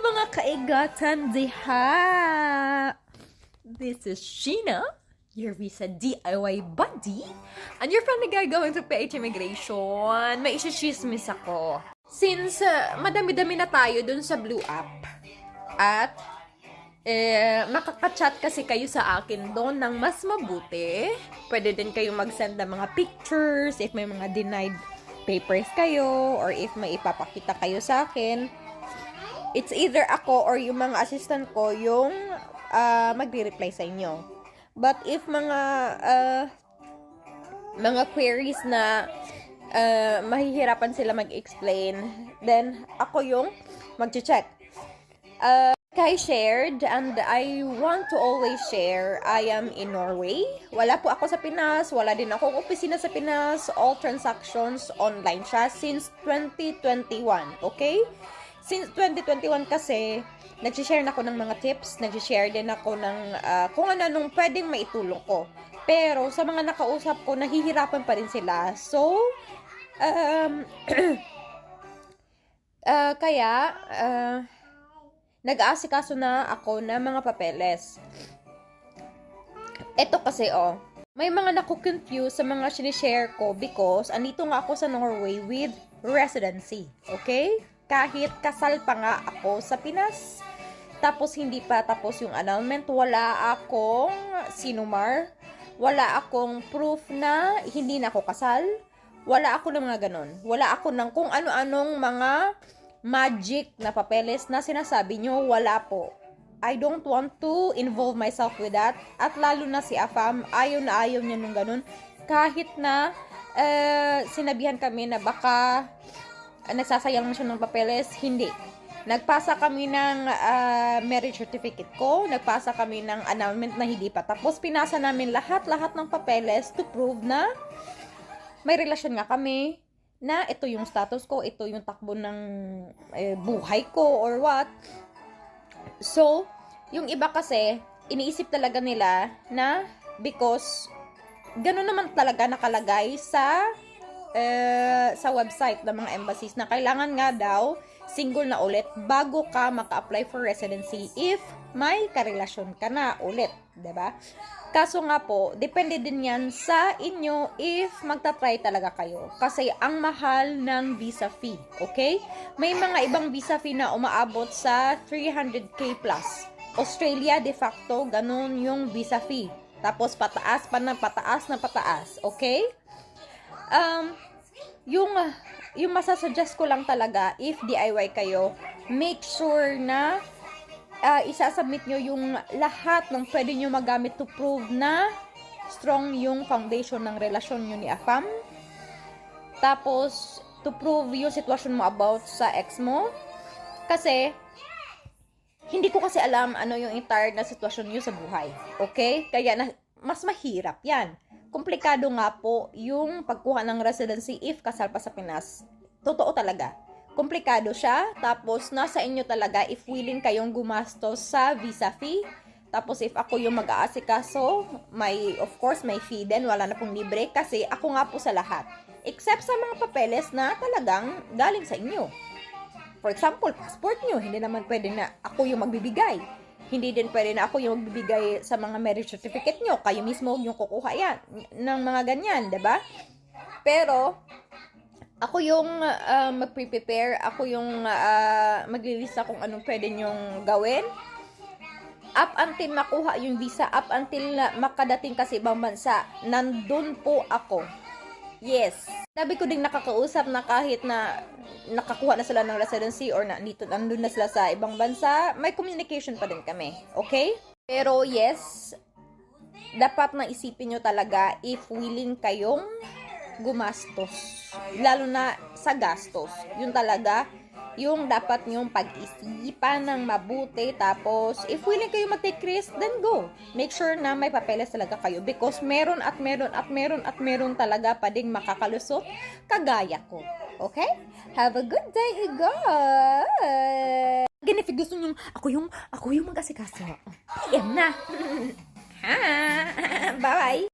mga kaigatan diha! This is Sheena, your visa DIY buddy, and your friend na gagawin to PH Immigration. May isishismis ako. Since madami-dami na tayo dun sa Blue App, at makaka-chat kasi kayo sa akin doon ng mas mabuti. Pwede din kayong mag-send ng mga pictures if may mga denied papers kayo or if may ipapakita kayo sa akin. It's either ako or yung mga assistant ko yung magre-reply sa inyo. But if mga queries na mahihirapan sila mag-explain, then ako yung mag-check. I shared and I want to always share, I am in Norway. Wala po ako sa Pinas, wala din ako opisina sa Pinas. All transactions online siya since 2021, okay? Since 2021 kasi, nag-share na ako ng mga tips, nag-share din ako ng kung ano-anong pwedeng maitulong ko. Pero sa mga nakausap ko, nahihirapan pa rin sila. So, nag-aasikaso na ako ng mga papeles. Ito kasi, may mga naku-confuse sa mga sinishare ko because andito nga ako sa Norway with residency. Okay? Kahit kasal pa nga ako sa Pinas, tapos hindi pa tapos yung annulment, wala akong sinumar, wala akong proof na hindi na ako kasal, wala ako ng mga ganon. Wala ako ng kung ano-anong mga magic na papeles na sinasabi nyo, wala po. I don't want to involve myself with that. At lalo na si Afam, ayaw na ayaw niya nung ganun. Kahit na sinabihan kami na baka nagsasayang na siya ng papeles, hindi. Nagpasa kami ng marriage certificate ko, nagpasa kami ng annulment na hindi pa. Tapos pinasa namin lahat-lahat ng papeles to prove na may relasyon nga kami, na ito yung status ko, ito yung takbo ng buhay ko or what. So, yung iba kasi, iniisip talaga nila na because gano'n naman talaga nakalagay sa website ng mga embassies na kailangan nga daw single na ulit bago ka maka-apply for residency if may karelasyon ka na ulit, 'di ba? Kaso nga po, depende din yan sa inyo if magta-try talaga kayo. Kasi ang mahal ng visa fee, okay? May mga ibang visa fee na umaabot sa 300k plus. Australia, de facto, ganun yung visa fee. Tapos pataas pa na pataas na pataas, okay? Yung masasuggest ko lang talaga, if DIY kayo, make sure na isasubmit nyo yung lahat ng pwede nyo magamit to prove na strong yung foundation ng relasyon nyo ni Afam. Tapos, to prove yung sitwasyon mo about sa ex mo. Kasi, hindi ko kasi alam ano yung entire na sitwasyon nyo sa buhay. Okay? Kaya mas mahirap yan. Komplikado nga po yung pagkuha ng residency if kasal pa sa Pinas. Totoo talaga. Komplikado siya. Tapos, nasa inyo talaga if willing kayong gumastos sa visa fee. Tapos, if ako yung mag-aasikaso, of course, may fee din. Wala na pong libre kasi ako nga po sa lahat. Except sa mga papeles na talagang galing sa inyo. For example, passport nyo. Hindi naman pwede na ako yung magbibigay. Hindi din pwede na ako yung magbibigay sa mga marriage certificate nyo. Kayo mismo yung kukuha yan ng mga ganyan, diba? Pero, ako yung mag-prepare, ako yung maglilista kung anong pwede nyong gawin. Up until makuha yung visa, up until makadating kasi ibang bansa, nandun po ako. Yes. Sabi ko din nakakausap na kahit na nakakuha na sila ng residency or nandun na sila sa ibang bansa, may communication pa din kami. Okay? Pero yes, dapat na isipin nyo talaga if willing kayong gumastos. Lalo na sa gastos. Yun talaga yung dapat nyong pag-isipan ng mabuti. Tapos, if willing kayo mag-take risk, then go. Make sure na may papeles talaga kayo. Because meron meron talaga pa ding makakalusot kagaya ko. Okay? Have a good day, guys! Again, if gusto nyo, ako yung mag-asikaso. PM na! Ha! Bye!